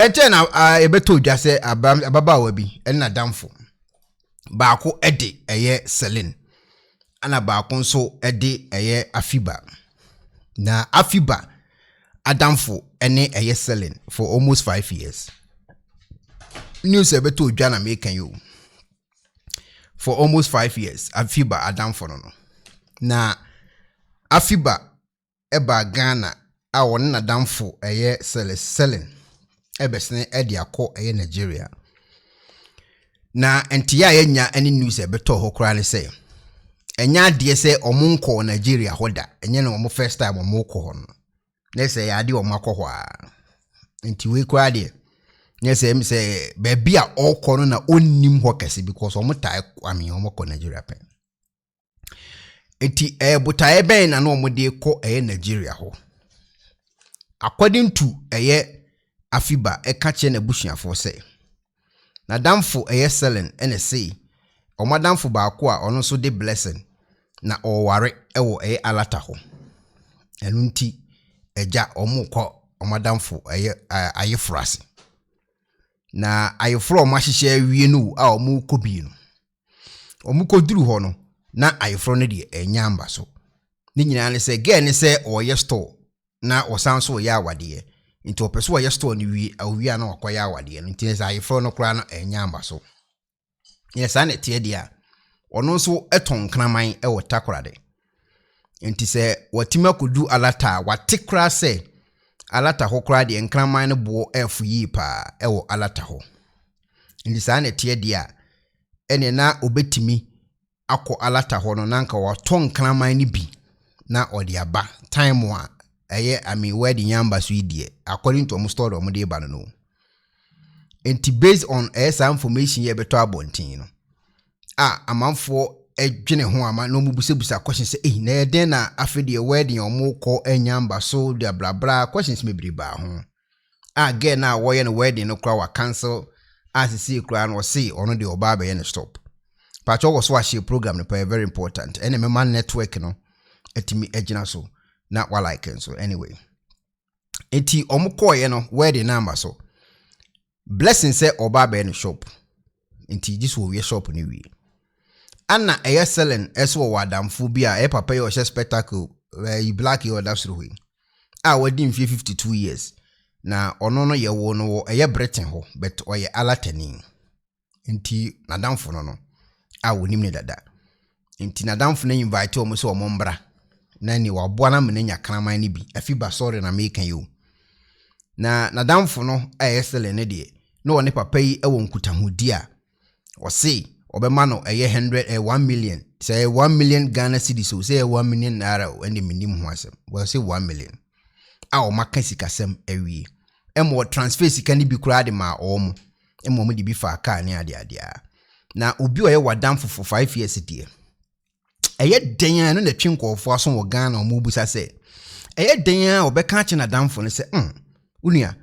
Etena ebeto dwa se ababa bi na damfo baako ede eye selin ana baako nso ede eye Afiba na Afiba adamfo ene eye selin for almost 5 years. News ebeto dwa na make you for almost 5 years. Afiba adamfo no na Afiba eba Ghana a won na damfo eye selin ebesne ede akọ eye Nigeria na entia yenya any news ebeto ho kra ne say enya de se omunko Nigeria hoda enye na omo first time omunko ho no na say ya de omakọ ho a enti we kra de na say em say baby a okọ no na onnim ho kese because omo tai kwame omokọ Nigeria pen enti botae ben na no omo de kọ eye Nigeria ho according to eye Afiba ekache na busuafo say na damfo eye selling ene say omadamfo baako a ono so de blessing na oware ewo eye alata ho enu nti eja omukọ omadamfo eye ayefrase na ayefro omahihye awie no a omukobi no omukoduru ho no na ayefro no de enyamba so ni nyina ne say ge ne say oye store na osanso ya awade nti opeso ya store ni wi awia na wakoya awade nti ne say ayefro no kra no enyamba so yes ane tie dia ono nso eton kraman ewo takorade nti se watima kodu alata watikra se alata ho kra de nkraman no bo efu yi pa ewo alata ho nti sa ane tie dia ene na obetimi akọ alata ho no nanka waton kraman ni bi na odi aba time a eye wedding yamba so idie according to story omo de ba no enti based on esa information ye beto abontin no amanfo edwene ho ama no mu busebusa questions say na eden na afede wedding omo ko enyamba so de bla bla questions mebiri ba ho again na wo ye no wedding no kra wa cancel asisi kra no say ono de oba be ye no stop pacho wo so ahye program no very important ene mema network no etimi ejina so na wa like so anyway enti omo ko ye no wedding number so blessing say oba be no shop enti jiso we shop ni wi ana eye selling eso wadamfo bi a papa ye o spectacle you black you that's ruhi wadi mfie 52 years na ono no ye wo no eye Britain ho but oye alatani enti nadamfo no wonim ne dada enti nadamfo na invite omo so omo mbra na ni waboa na menenya kraman ni bi Afiba sorry na make you na nadamfo no eye selling ne de no one papa yi ewo nkutahudi a o say obema no eye 1 million say 1 million Ghana cedis so say 1 million naira and minim ho asem well say 1 million o maka sikasem awie emo transfer sika ni bi kura de ma omo emo de bi fa aka ne ade na obi oye wadamfo for 5 years die eye den no na twinkofo aso wo Ghana omo busa say eye den obeka che na damfo ne say unia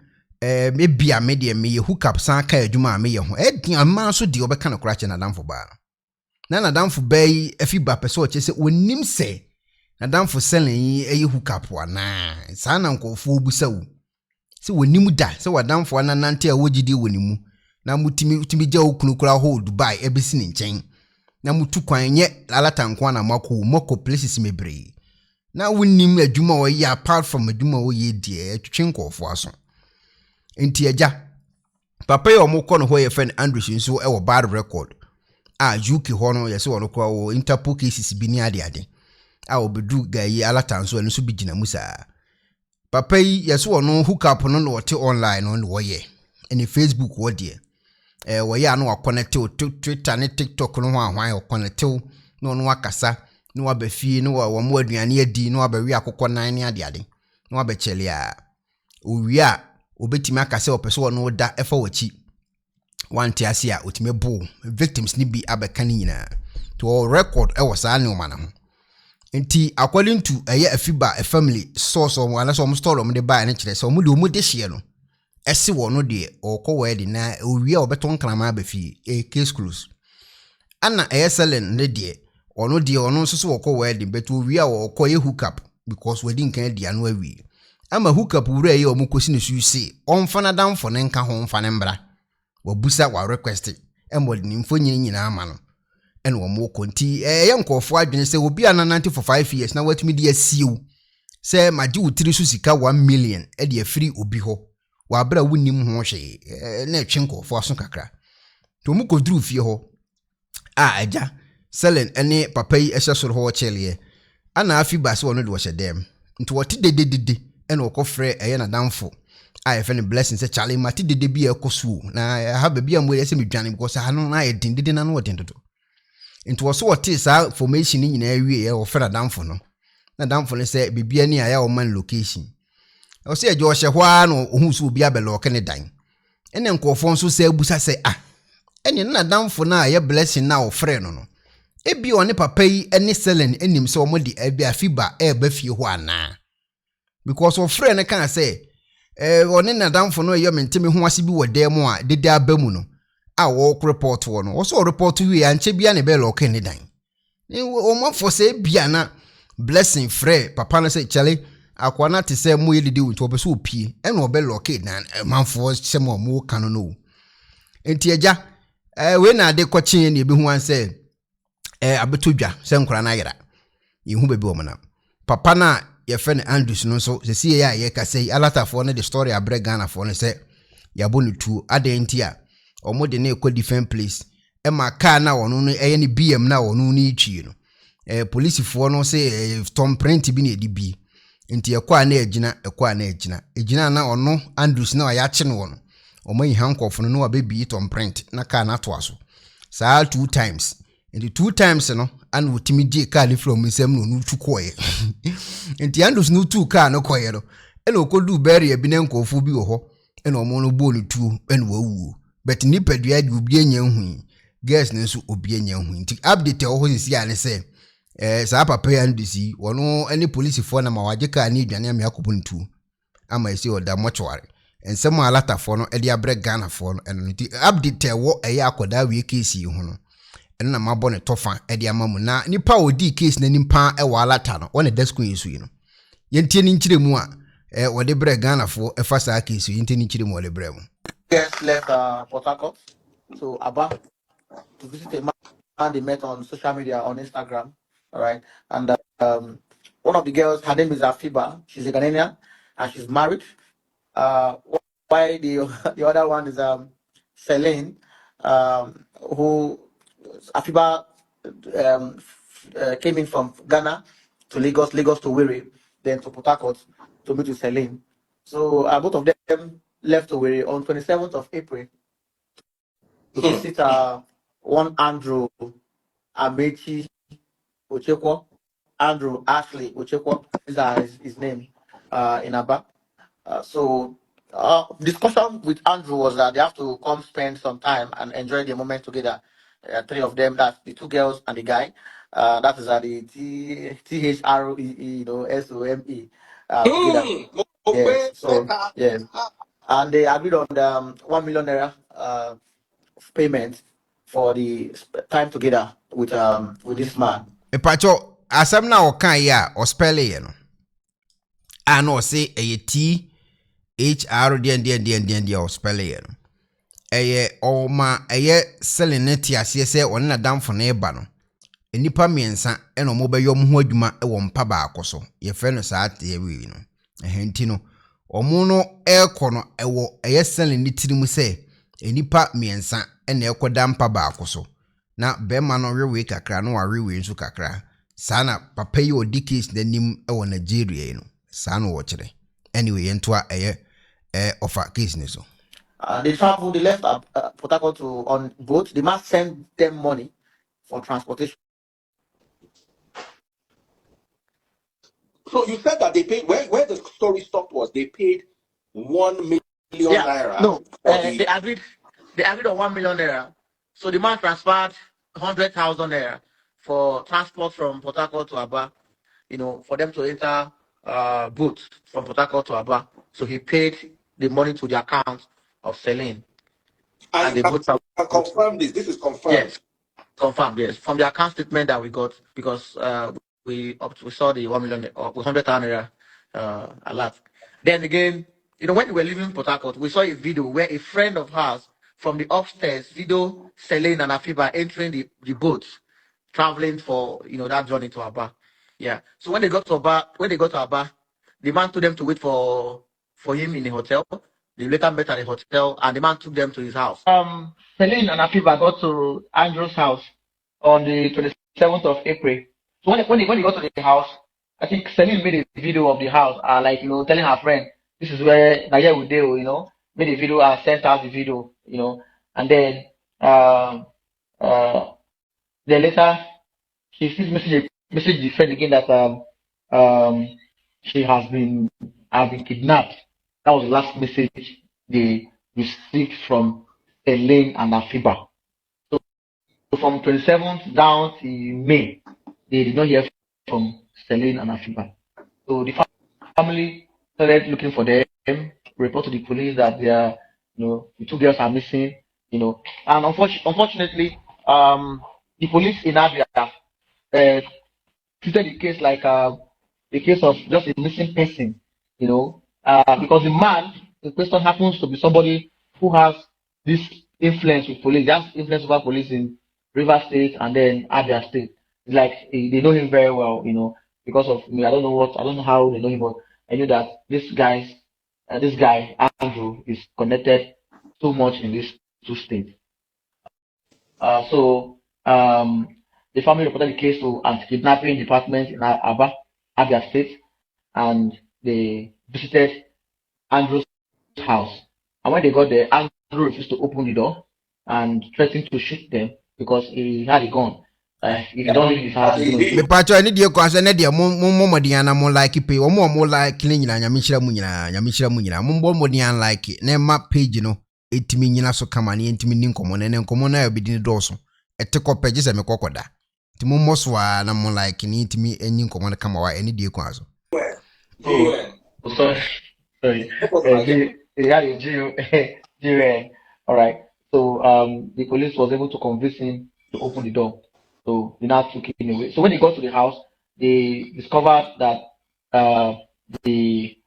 maybe a media me hook up san ka adwuma me ye ho ama so de obeka na kura che na damfo ba na damfo bay Afiba pese o che se onim se na damfo selling eye hook up wana san na nkofo obusa wo se wonim da se wadamfo na nante a wogidi wonimu na mutimi gya okunu kura ho Dubai ebesi ne nchen na mutu kwan nye alata nko na mako places mebre na wonim adwuma o ye apart from adwuma o ye die twetwenkofo aso enti eja papa ye omukọ no ho ye friend Andrews nso e wo bad record UK ho no ye se wono kwa wo Interpol cases bi ni ade obedu gayi alata nso eno so bi gina musa papa yi ye se wono hook up no no wote online no wo ye ene Facebook wo de wo ye anu wa connect to Twitter ne TikTok no ho ahwan wo connect no no akasa no wa ba fie no wa mo aduane adi no wa ba wi akokọ nan ne ade no wa ba chele a owi a obetimi akase opese wono da efa wachi wanti ase a otime bo victims ni bi abeka ni nyina to record e wosa ne oma na ho enti according to Afiba a family source of one so story om de buy ne kire so omo de hye no ese wono de okọ wedding na owi a obeton krama ba fi case close ana selling ne de ono nso so okọ wedding but owi a okọ ye hook up because wedding kan dia no awi ama hookup wure ye omukosi ne su se onfa na damfo ne nka ho mfa ne mbra wabusa wa request emod ni mfo nyina ama no ene wo mo konti ye nkofo adwene se obi ananante for 5 years na watumi de asiu se magye wutiri su sika 1 million e de afiri obi ho wa bra wunim ho hwe na etwe nkofo aso kakra to mu koduru fie ho aja selen ene papa yi ehye soro ho chele ana Afiba se wono de wo hyedem nti wote dededede ene okofre eye na damfo I feel blessing say Charlie mati de bi ekosu na ha ba bia mo yese medwane because ha no na ye dindide na no woden dodo into wo so wote sa formation ni nyina awie ye wo fera damfo no na damfo ne say bibia ni aya wo man location o say eje o hye hwa no ohun so obi abelo ke ne dan ene nkofo nso say abusa say ene na damfo na ye blessing na wo frɛ no no ebi one papa yi ene selen enim say wo de Afiba ba fie ho ana because wo frɛ ne kan say one na damfo no ye menteme ho ase bi wode mu a dede abamu no a wo report wo no wo so report wi anche bia ne be lock ne dan o mo fo se bia na blessing frɛ papa no say chale akwana te se mo yedidi wo to be so opie ene obe lock dan manfo se mo kanu no enti agya we na ade kwakye ne be hu an say abetodwa se nkora na yera yehu be bi wo na papa na ye fe ne Andrews no so se sie ya ye ka sei alatafo ne the story abre Ghana fo ne se yabo ne tu adenti a omo de ne ekɔ different place e ma car na wono no eye ne BM na wono no itwi no police fo no se tom print bi ne edi bi enti ekɔ na egina na ono Andrews na ya kye no wono omo yi hankɔfo no wa bebi tom print na car na to aso saa 2 times enti 2 times no an wutimi die car ni from nsem no nu tu koye enti Andrews no tu car no koye no ene okodu barrier bi ne nkɔfo bi wo ho ene omo no bo no tu ene wawu but ni padua di obi anya hu guess ne so obi anya hu nti update wo ho sisi ane se saa papa ya ndisi wono ene police fo na ma waje car ni dwane am yakobo ntu ama esi oda mochware ensem alata fo no e de abre Ghana fo no ene nti update wo eye akoda we case ho no ene na mabɔ ne tofa e de amamu na nipa odi case na nimpa e wa alata no wona desko yesu yi no yentie ni nkyire mu a wo de bre Ghana fo e fa saa case yentie ni nkyire mu wo de bre mu. Guest left Port Harcourt to Aba to visit a man they met on social media on Instagram, all right? And one of the girls, her name is Afiba. She's a Ghanaian and she's married. Why the other one is Celine, who Afiba came in from Ghana to Lagos to Wiri, then to Port Harcourt to meet with Celine. So both of them left Owerri on 27th of April to visit one Andrew Amechi Ochekwo. Andrew Ashley Ochekwo is his name in Aba. So discussion with Andrew was that they have to come spend some time and enjoy the moment together. 3 of them, that's the 2 girls and the guy. That is the THREE, SOME together. Yes. So yes. And they agreed on the 1 million naira payment for the time together with this man. Epacho asem na okan ya o spell ye no. No say THR den o spell ye no. O ma seleneti ase se on na damfo na eba no. Enipa miensa e no mo beyom ho adwuma e wo mpa ba akoso. Ye fe no saa te wi no. Ehenti no omo no ekono ewo selen tirimu se enipa miensa ene ekoda mpa ba akoso na bema no rewe kakra no warewe nso kakra sana papa yi odi case nanim ewo Nigeria no sana wo kire anyway yentoa offer case ne so they traveled, they left Port Harcourt on boat. They must send them money for transportation. So you said that they paid, where the story stopped was they paid 1 million naira. No, they agreed on 1 million naira. So the man transferred 100,000 naira for transport from Port Harcourt to Aba, for them to enter boat from Port Harcourt to Aba. So he paid the money to the account of Celine. And they both confirmed this. This is confirmed. Yes, confirmed. Yes, from the account statement that we got, because we saw the 1 million or 100,000 naira alert. Then again, when we were leaving Port Harcourt, we saw a video where a friend of hers from the upstairs video Celine and Afiba entering the boat, traveling for that journey to Aba. Yeah. So when they got to Aba, the man told them to wait for him in the hotel. They later met at the hotel, and the man took them to his house. Celine and Afiba got to Andrew's house on the 27th of April. So when they got to the house, I think Celine made a video of the house, telling her friend, this is where Naija would do, made a video and sent out the video, and then then later she sees message the friend again that she has been kidnapped. That was the last message they received from Celine and Afiba. So from 27th down to May, they did not hear from Celine and Afiba. So the family started looking for them, report to the police that the two girls are missing, and unfortunately, the police in Abia treated the case like a case of just a missing person, because the man in question happens to be somebody who has this influence with police. He has influence over police in River State and then Abia State. It's like they know him very well, because of me. I don't know how they know him, but I knew that this guy Andrew is connected so much in these two states. So the family reported the case to anti-kidnapping department in Abia State, and they visited Andrew's house. And when they got there, Andrew refused to open the door and threatened to shoot them because he had a gun. If you don't leave his house, me pacho ani die kwanse ne die mo modiana mo like pay o mo like ne nyina nyamehira mu nyina mo modian like na ma page no etimi nyina so kama ne entimi ni nkomo ne nkomo na obedi doso ete ko page se me kokoda ti mo moswa na mo like ne entimi enyi nkomo na kama wa ani die kwanso sorry all right. So the police was able to convince him to open the door. So they now took him away. So when they got to the house, they discovered that the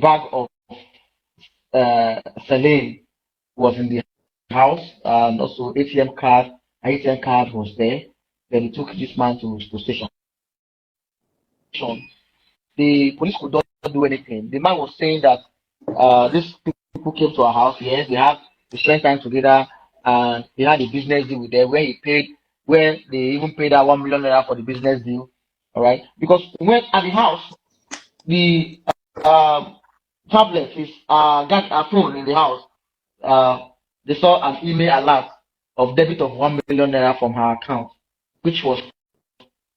bag of Celine was in the house, and also ATM card was there. Then they took this man to station. The police could not do anything. The man was saying that these people came to our house. Yes, we spent time together, and he had a business deal with them where they even paid out $1 million for the business deal. All right, because when at the house, the tablet is got a phone in the house. They saw an email alert of debit of $1 million from her account, which was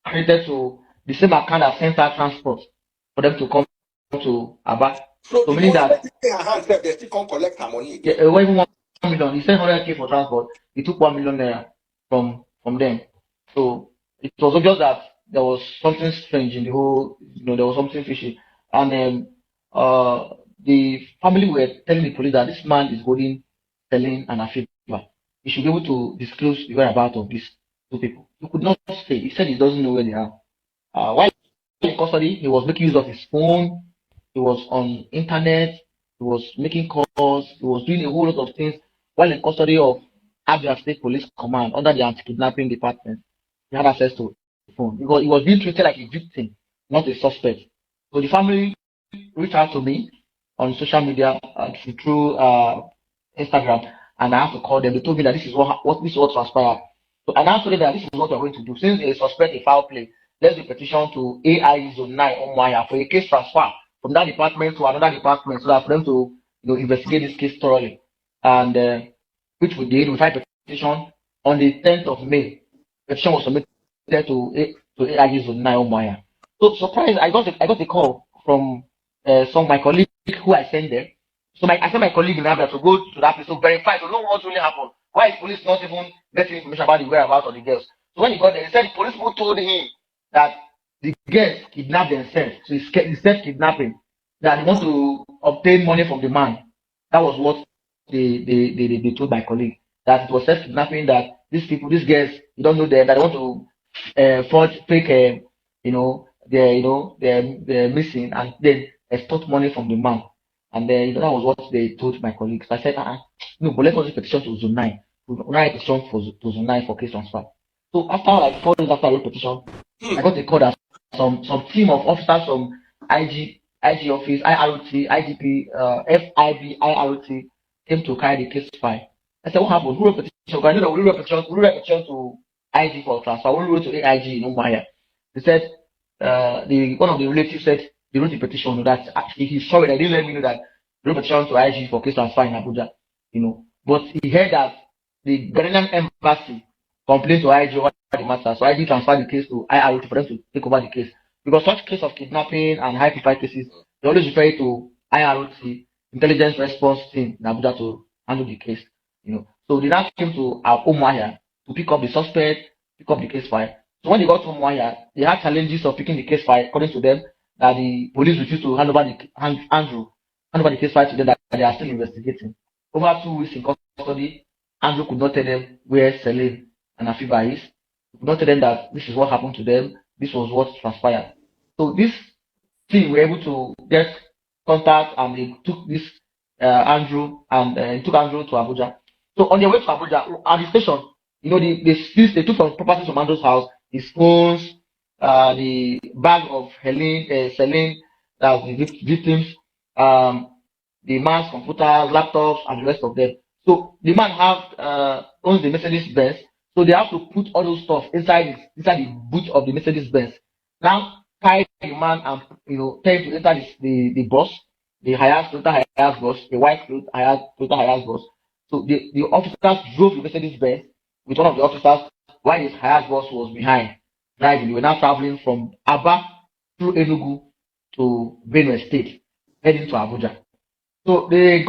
credited to the same account that sent her transport for them to come to Aba. So meaning that they still can't collect her money again. Yeah, even $1 million. He sent 100K for transport. He took $1 million from them. So it was obvious that there was something strange in the whole. There was something fishy, and then the family were telling the police that this man is holding Celine and Afiba. He should be able to disclose the whereabouts of these two people. He could not say. He said he doesn't know where they are. While in custody, he was making use of his phone. He was on internet. He was making calls. He was doing a whole lot of things while in custody of Abia State Police Command under the anti-kidnapping department. He had access to the phone because he was being treated like a victim, not a suspect. So the family reached out to me on social media through Instagram, and I have to call them. They told me that this is what transpired. So I now told them that this is what we're going to do. Since they suspect a foul play, let's do petition to AI Zone 9 on Maya for a case transfer from that department to another department so that for them to investigate this case thoroughly. And which we did. We filed petition on the 10th of May. Petition was submitted to AI Zone 9 on Maya. So surprised, I got a call from some of my colleagues who I sent there. So I sent my colleague in Abia to go to that place to verify to know what really happened. Why is police not even getting information about the whereabouts of the girls? So when he got there, he said the police people told him that the girls kidnapped themselves. So he said kidnapping. That they want to obtain money from the man. That was what they told my colleague. That it was self-kidnapping, that these girls, you don't know them, that they want to forge fake, they're missing, and then extort money from the man. And then that was what they told my colleagues. I said, no, but let's also petition to Zone 9. We write a petition to Zone 9 for case transfer. So after like 4 days after I wrote petition, I got a call that some team of officers from IG office, IROT, IGP, FIB, IROT came to carry the case file. I said, what happened? Who wrote petition? I know that we wrote petition to IG for transfer. We wrote to AIG in Umuahia. They said, one of the relatives said they wrote a petition that actually he's sorry, they didn't let me know that they wrote a petition to IG for case transfer in Abuja, But he heard that the Ghanaian embassy complained to IG over the matter, so IG transferred the case to IROT for them to take over the case. Because such case of kidnapping and high profile cases, they always refer it to IROT, Intelligence Response Team in Abuja, to handle the case. So they now came to our Umuahia to pick up the suspect, pick up the case file. So when they got to Umuahia, they had challenges of picking the case file, according to them, that the police refused to hand over the case file to them, that they are still investigating. Over 2 weeks in custody, Andrew could not tell them where Celine and Afiba is. He could not tell them that this is what happened to them, this was what transpired. So this team were able to get contact, and they took this Andrew and took Andrew to Abuja. So on their way to Abuja, at the station, they took some properties from Andrew's house, his phones, the bag of Celine, that was the victims, the man's computers, laptops, and the rest of them. So the man owns the Mercedes Benz, so they have to put all those stuff inside the boot of the Mercedes Benz. Now carry the man and tell him to enter the bus, the Toyota Hiace bus, the white Toyota Hiace bus. So the officers drove the Mercedes Benz with one of the officers while his Hiace bus was behind driving. They were now traveling from Aba through Enugu to Benue State, heading to Abuja. So they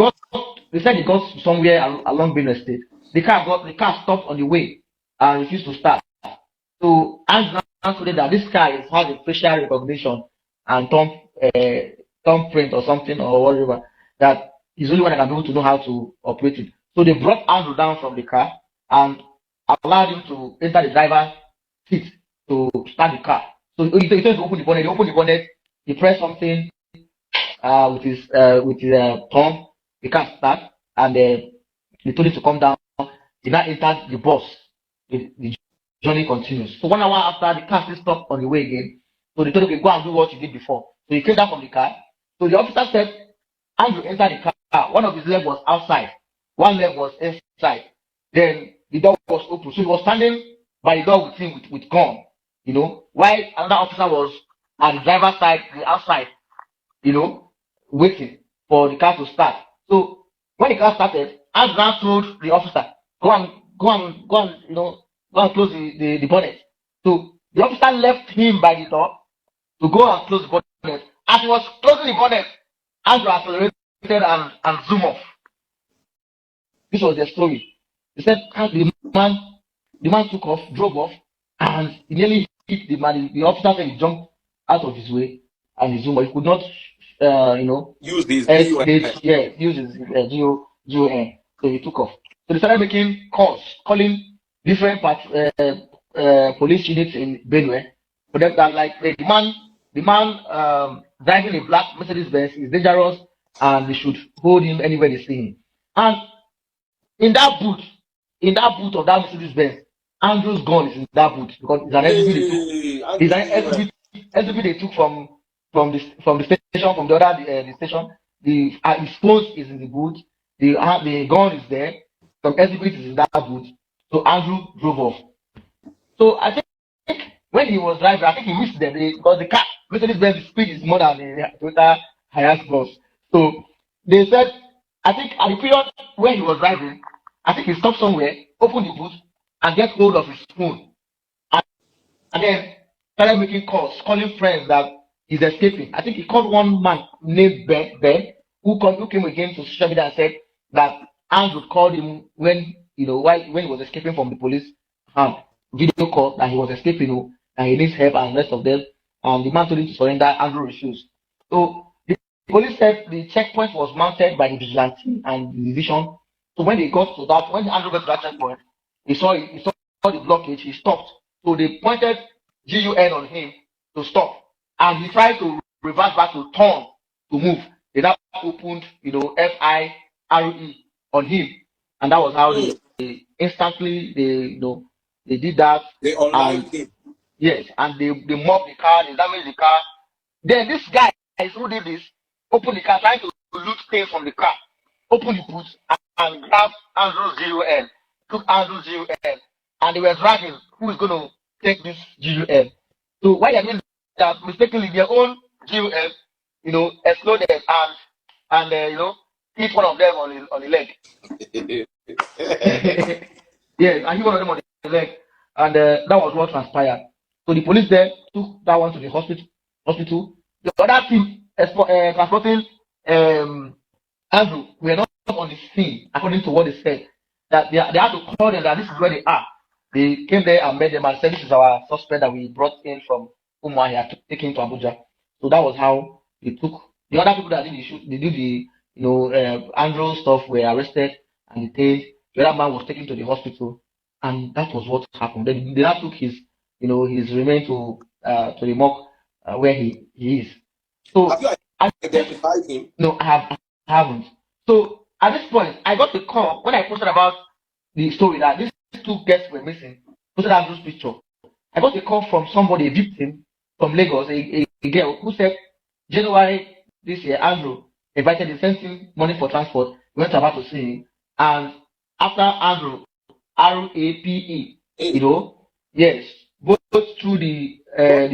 said they got somewhere along Benue State. The car stopped on the way and refused to start. So Andrew told them that this car has a facial recognition and thumbprint or something or whatever, that he's the only one that can be able to know how to operate it. So they brought Andrew down from the car and allowed him to enter the driver's seat to start the car. So he told him to open the bonnet. He opened the bonnet. He pressed something with his thumb. The car started, and they told him to come down. He now entered the bus. The journey continues. So 1 hour after, the car still stopped on the way again. So they told him, okay, go and do what you did before. So he came down from the car. So the officer said, Andrew entered the car. One of his legs was outside. One leg was inside. Then the door was open. So he was standing by the door with him with gun, while another officer was at the driver's side, the outside, waiting for the car to start. So when the car started, Andrew now told the officer, go and close the bonnet. So the officer left him by the door to go and close the bonnet. As he was closing the bonnet, Andrew accelerated and zoom off. This was their story. They said the man took off, drove off, and he nearly hit the man. The officer said he jumped out of his way and he zoomed off. He could not, use these use his GON. So he took off. So they started making calls, calling different police units in Benue for them that, like, the man driving a black Mercedes Benz is dangerous and they should hold him anywhere they see him. And in that boot of that Mercedes Benz, Andrew's gun is in that boot because it's an SUV they took from the station, from the other the station. His phone is in the boot. The gun is there. Some SUV is in that boot. So Andrew drove off. So I think when he was driving, I think he missed them because the car Mercedes Benz speed is more than the Toyota Hiace bus. So they said, I think at the period when he was driving, I think he stopped somewhere, opened the boot, and get hold of his phone, and then started making calls, calling friends that he's escaping. I think he called one man named Ben, who came again to social media and said that Andrew called him when he was escaping from the police video call, that he was escaping, and he needs help and the rest of them. And the man told him to surrender. Andrew refused. So the police said the checkpoint was mounted by the vigilante and the division. So when Andrew got to that checkpoint, he saw the blockage. He stopped. So they pointed GUN on him to stop, and he tried to reverse back to turn to move. They now opened, FIRE on him, and that was how they instantly they did that. They And unlived him. yes, and they mobbed the car, they damaged the car. Then this guy who did this opened the car, trying to loot things from the car, opened the boot and grabbed Andrew's GUN, took Andrew's GUN, and they were dragging who is going to take this GUN. So why they are doing that, mistakenly their own GUN, exploded and hit one of them on the leg. Yes, and hit one of them on the leg, and that was what transpired. So the police there took that one to the hospital. The other team transporting Andrew were not on the scene, according to what they said. That they had to call them that this is where they are. They came there and met them and said, "This is our suspect that we brought in from Umuahia to take him to Abuja." So that was how they took the other people that did the shoot. They did the Andrew stuff were arrested and detained. The other man was taken to the hospital, and that was what happened. They now took his remains to the morgue where he is. So Have you I identified him? no, I haven't. So at this point, I got a call when I posted about the story that these two guests were missing. Posted Andrew's picture. I got a call from somebody, a victim from Lagos, a girl who said January this year, Andrew invited him, sent him money for transport. We went about to see him, and after Andrew, RAPE, Hey, yes, both through the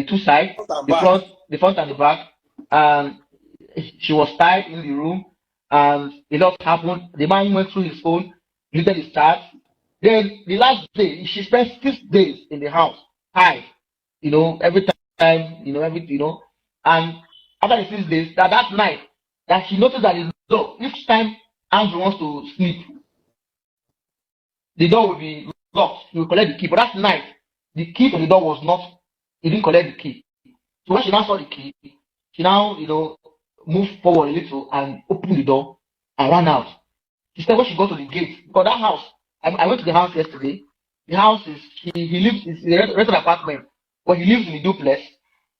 two sides, front and the back. front and the back, and she was tied in the room, and a lot happened. The man went through his phone, deleted his chat. Then the last day, she spent 6 days in the house, tied. Every time, and after the 6 days, that night, that she noticed that the door, each time Andrew wants to sleep, the door will be locked. He will collect the key. But that night, the key to the door was not, he didn't collect the key. So when she now saw the key, she now, moved forward a little and opened the door and ran out. She said when she got to the gate, because that house, I went to the house yesterday. The house is, he lives, it's a rented apartment, but he lives in a duplex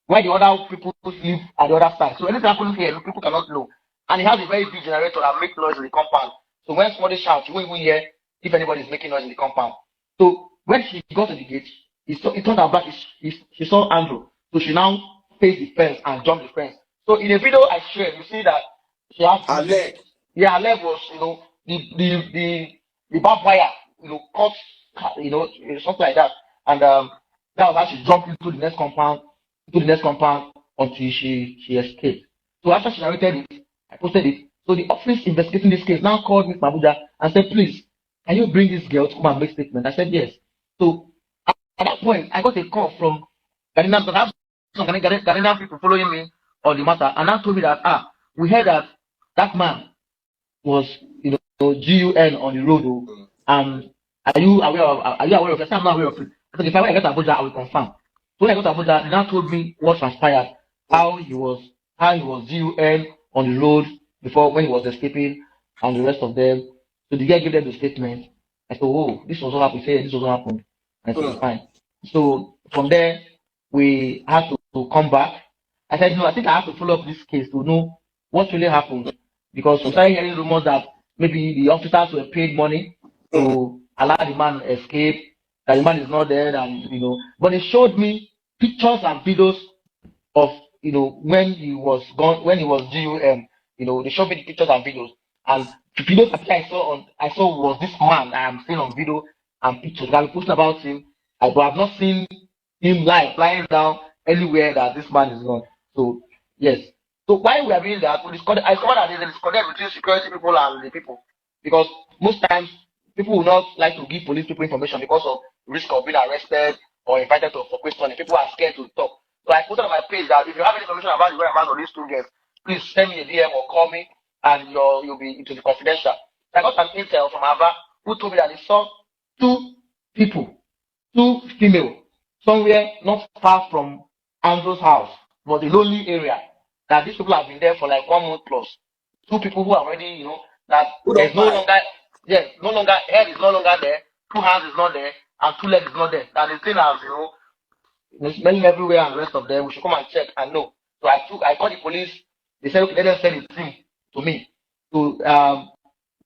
where the other people live at the other side. So anything happens here, people cannot know. And he has a very big generator that makes noise in the compound. So when somebody shouts, you won't even hear if anybody is making noise in the compound. So when she got to the gate, he turned her back, she saw Andrew. So she now faced the fence and jumped the fence. So in the video I shared, you see that she has Her leg. yeah, her leg was, the barbed wire, caught, something like that. And that was how she jumped into the next compound until she escaped. So after she narrated it, I posted it. So the office investigating this case now called me from Abuja and said, please, can you bring this girl to come and make statement? I said, yes. So at that point, I got a call from Ghanaian, because I have some Ghanaian people following me on the matter, and that told me that, we heard that that man was, GUN on the road. Are you aware of it? I said, I'm not aware of it. I said, if I get to Abuja, I will confirm. So when I got to Abuja, they now told me what transpired, how he was GUN on the road before when he was escaping and the rest of them. So the guy gave them the statement. I said, oh, this was what happened. He said, this was what happened. I said, fine. So from there, we had to come back. I said, no, I think I have to follow up this case to know what really happened. Because we started hearing rumors that maybe the officers were paid money to allow the man escape, that the man is not dead, and but they showed me pictures and videos of when he was gone, when he was GUM. They showed me the pictures and videos, and the videos I saw was this man I am seeing on video and pictures. I posted about him, but I've not seen him live flying down anywhere that this man is gone. So yes. So while we are doing that, I discovered that there's a disconnect between security people and the people, because most times people will not like to give police people information because of risk of being arrested or invited for questioning. People are scared to talk. So I posted on my page that if you have any information about the whereabouts of these two girls, please send me a DM or call me, and you'll be into the confidential. So I got an intel from Ava who told me that they saw two people, two female, somewhere not far from Andrew's house, but a lonely area. That these people have been there for like 1 month plus. Two people who are already, that Who there's don't no mind? longer, yes, no longer, head is no longer there, two hands is not there, and two legs is not there. That the thing has, smelling everywhere and the rest of them. We should come and check and know. So I called the police They said, okay, let them send it to me. So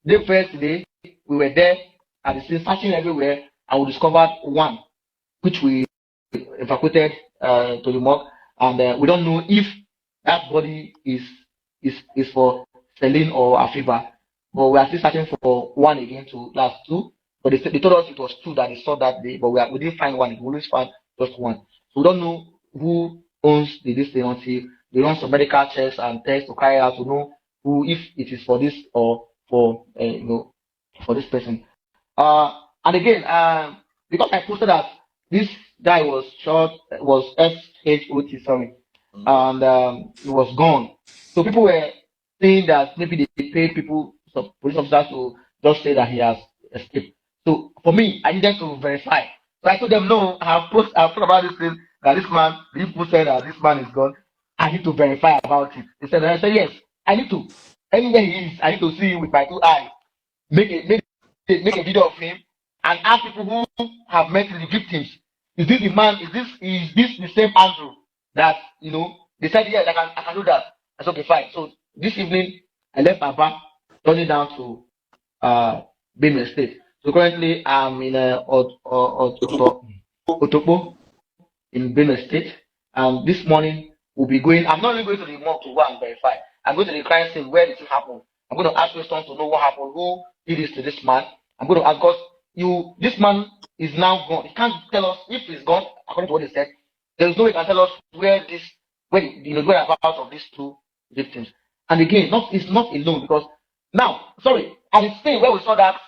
the first day we were there and the scene searching everywhere, and we discovered one which we evacuated to the morgue, and we don't know if that body is for Celine or Afiba, but we are still searching for one again to last two. But they told us it was two that they saw that day, but we didn't find one. We always found just one. So we don't know who owns this thing until they run some medical checks and tests to carry out to know who, if it is for this or for for this person. And again, because I posted that this guy was shot, was SHOT, sorry, and he was gone. So people were saying that maybe they paid people, some police officers, to just say that he has escaped. So for me, I needed to verify. So I told them, no, I've thought about this thing, that this man, the people said that this man is gone. I need to verify about it. They said, and I said, yes, I need to. Anywhere he is, I need to see him with my 2 eyes. Make a video of him and ask people who have met the victims. Is this the man? Is this the same Andrew that they said, yes, I can do that. I said, okay, fine. So this evening I left Aba, turning down to Benue State. So currently I'm in Otokpo in Benue State. And this morning we'll be going. I'm not only going to the morgue to go and verify. I'm going to the crime scene. Where did it happen? I'm going to ask questions to know what happened. Who did this to this man? I'm going to ask, because this man is now gone. He can't tell us if he's gone, according to what he said. There is no way he can tell us where whereabouts of these two victims. And again, it's not alone, because now, sorry, at the scene where we saw that,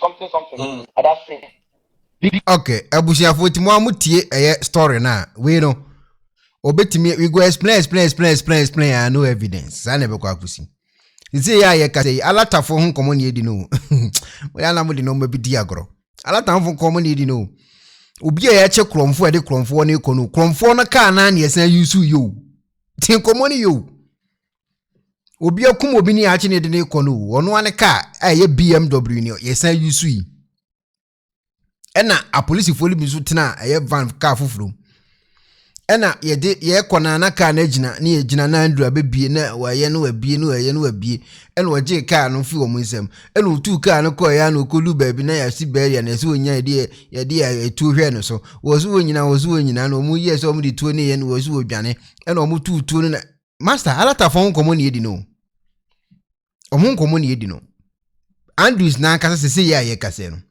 something at that scene. Okay, abusiafo ti mo amutie story na we no obetimi we go explain and no evidence sa na be kwa akusi nti ya ye ka say alatafo ho komo ne edi no we ya na mo di no ma bidi agoro alatafo komo ne edi no obi ya che kromfo de kromfo ne kono kromfo no ka na ne yesa yusu yo ti komo ne yo obi akum obi ne ya che ne de ne kono ono ane ka ye BMW ne yesa yusu yi ena a police foli bi so tena van car fufuru ena ye kona na car na gina na ye gina na ndura bebie na waye no wabie ena waje car no fi wo nsem ena otu car no ko ya na okolu baabi na ya si beria na se onya ye etu hwe no so wo so nyina no mu ye so mu di tuo ne ye no wo so odwane ena o mu tuo no na master alata fon komo ne yedi no omun komo ne yedi no Andrews na kasa se ye kase no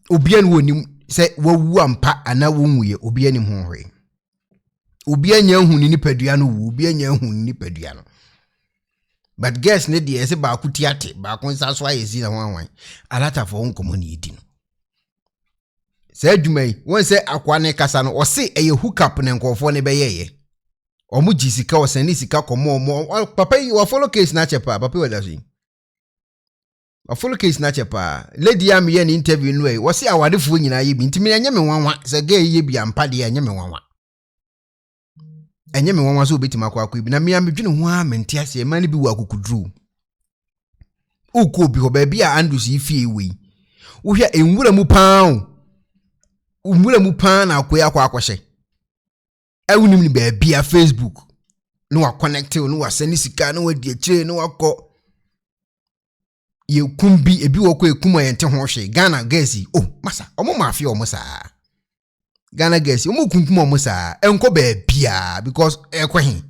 obia no wonim se wawu ampa ana wonwuye obia nim ho hwe obia nya hu ni nipadua no wu obia nya hu ni nipadua no but guess ne de ese ba kutiate ba konsa so ayesi na wanwan alata fo nkomo ne yedi no se adwumai won se akwa ne kasa no o se eye hookup ne nkofo ne beyeye omu jisika o sani sika komo papa yi wa follow case na chepa papa wada so a full case na chepa lady am ye ni interview no e wo se awadefo nyina ye bi ntimi anya me wanwa se ga ye bi ampa de anya me wanwa so obetima kwa bi na me am dwene ho a mente ase ma ne bi wa kokudru uko bi ho ba bi a Andrews ifie wi wo hwa enwura mu paa na akoya kwa akwhye awunim ni ba bi a Facebook no wa connect no wa sani sika no wa di akire no wa ko ye kumbi ebi woko ekuma yente ho hwe Ghana gasi masa omo mafia omo saa Ghana gasi omo kunkum omo saa enko ba bia because ekwahin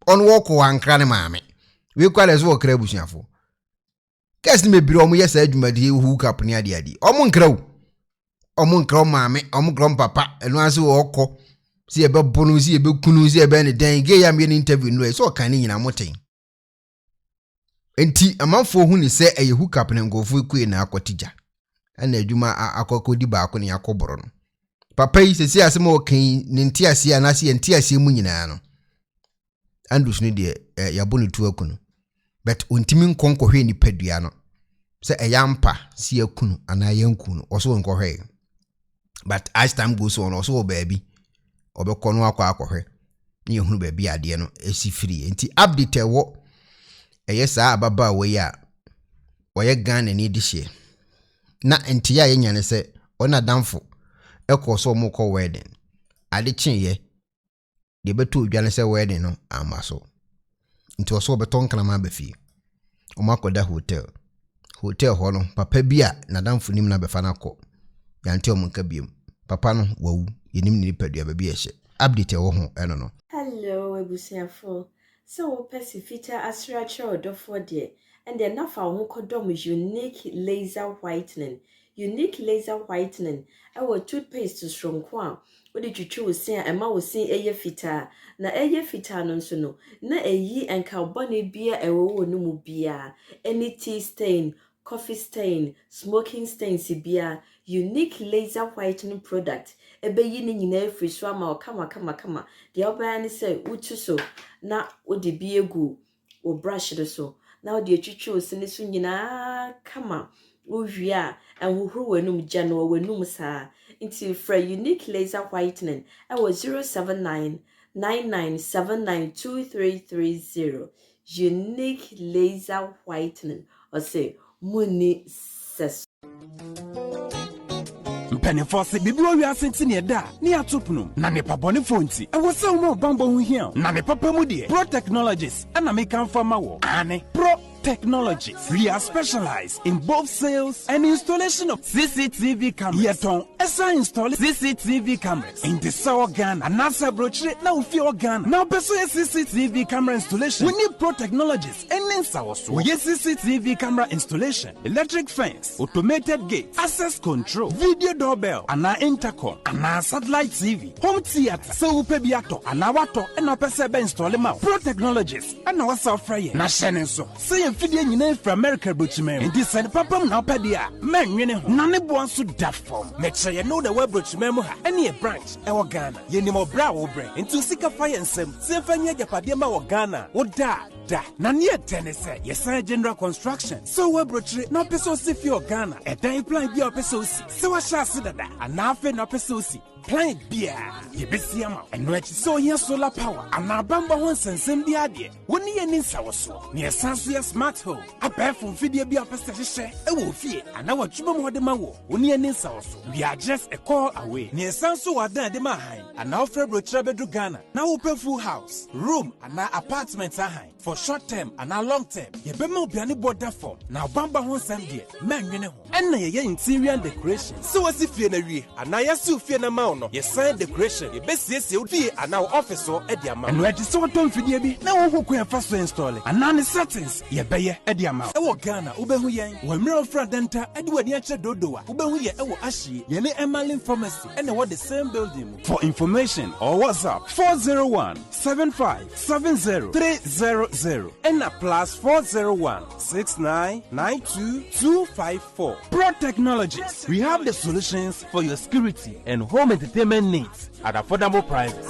on woko wankra ne maame we kwale so okra busuafo gasi mebiri omo yesa adwumadi hook up ne ade omo nkra maame omo grom papa eno ase woko si ebe bonu si ebe kunu si ebe ne den ge yam ye interview no so kan ni nyina moten enti amanfo hu ni se eye hookup ne ngofo ekue na akotija ana adwuma akokodi ba ko ne yakoboro no papa yi sesi asema okan ne ntiase anase ye ntiase mu nyina no Andrews ne de yabo ne tu akunu but ontimi nkonkohwe ni padua no se eyampa si akunu ana yankunu oso nkohwe but as time goes on oso baabi obekono akohwe ne ehunu baabi ade no esi free enti update ewo eyesa ababa we ya oye Ghana ni dihye na enti ya yenya ne se ona damfo ekoso mo ko wedding ade chenye de beto dwane se wedding no amaso nti oso beton kanama befi o makoda hotel ho no papa bia nadamfo nim na befa nakọ yanti o munka biem papa no wawu yenim ni padua ba bia hye update wo ho eno no. Hello ebusiafo, so pesifita asracha odofo de and then nafa ho kodom unique laser whitening our toothpaste stronko a odi twitwi wo sen a ema wo sen eye fita na eye fita no nso no na eyi enka bone bia ewo wo no mu bia any tea stain, coffee stain, smoking stain bia unique laser whitening product ebeyi ni nyina free so ama kama de obaya se utu so na odi bi egu o brush do so na odi twitwi wo sen so nyina kama Uvia and who wenum Jano wenum sa into for unique laser whitening. I was 07999792330. Unique laser whitening or say Muni ses. Penifose bibio wi asenti ne da ne atopnum na ne pabone fonti e wo se wo bambo hu hia na ne papa mu de Pro Technologies ana me kan fama wo ane Pro Technologies. We are specialized in both sales and installation of CCTV cameras. Yeton esa install CCTV cameras in the South Ghana and NASA brochure na ufi Ghana. Now beso CCTV camera installation. We need Pro Technologies and then so. We CCTV camera installation, electric fence, automated gate, access control, video doorbell, and intercom, and satellite TV, home theater. So upe biato and wato and na pese be install them out. Pro Technologies and our software. Na shenen so. Say fidie nyina from America brochimem ndi send papam na opedia man nwene ho na ne bo anso da form me che no the web brochimem ha ene e branch e wo Ghana ye ni mo bra wo bre nti sika fire nsem se fanya japade ma wo Ghana wo da na ne tenese yes general construction so web brochire na peso si fi Ghana e dan plan bi o peso si se wa sha se dada anafe na peso si plan bia ye besi ama eno achi so here solar power ana bamba ho nsensem bia de woni ye ni nsawoso ne sanso ye smart home abefo fidie bia pese hye e wo fie ana watwuma mo de ma wo woni ye ni nsawoso we are just a call away ne sanso wadan de ma han ana ofre brochire bedu Ghana na wo pe full house room ana apartment ahan for short term and a long term ye be ma obiane border form na bamba ho nsem de manwene ho enna ye interior decoration so wasi fie na wie ana yesi fie na ma no ye sign decoration ye besiesie fie ana office so e de ama no edi so tom fidie bi na wo hokun e fa so install ana ne settings ye beye e de ama e wo Ghana ubehu yen wo mira fra denta e de wani a che dodowa ubehu ye e wo ahie ye ne Emerlin pharmacy and what the same building. For information or WhatsApp 401-7570-300 and a plus 401-6992-254. Pro Technologies. We have the solutions for your security and home entertainment needs at affordable prices.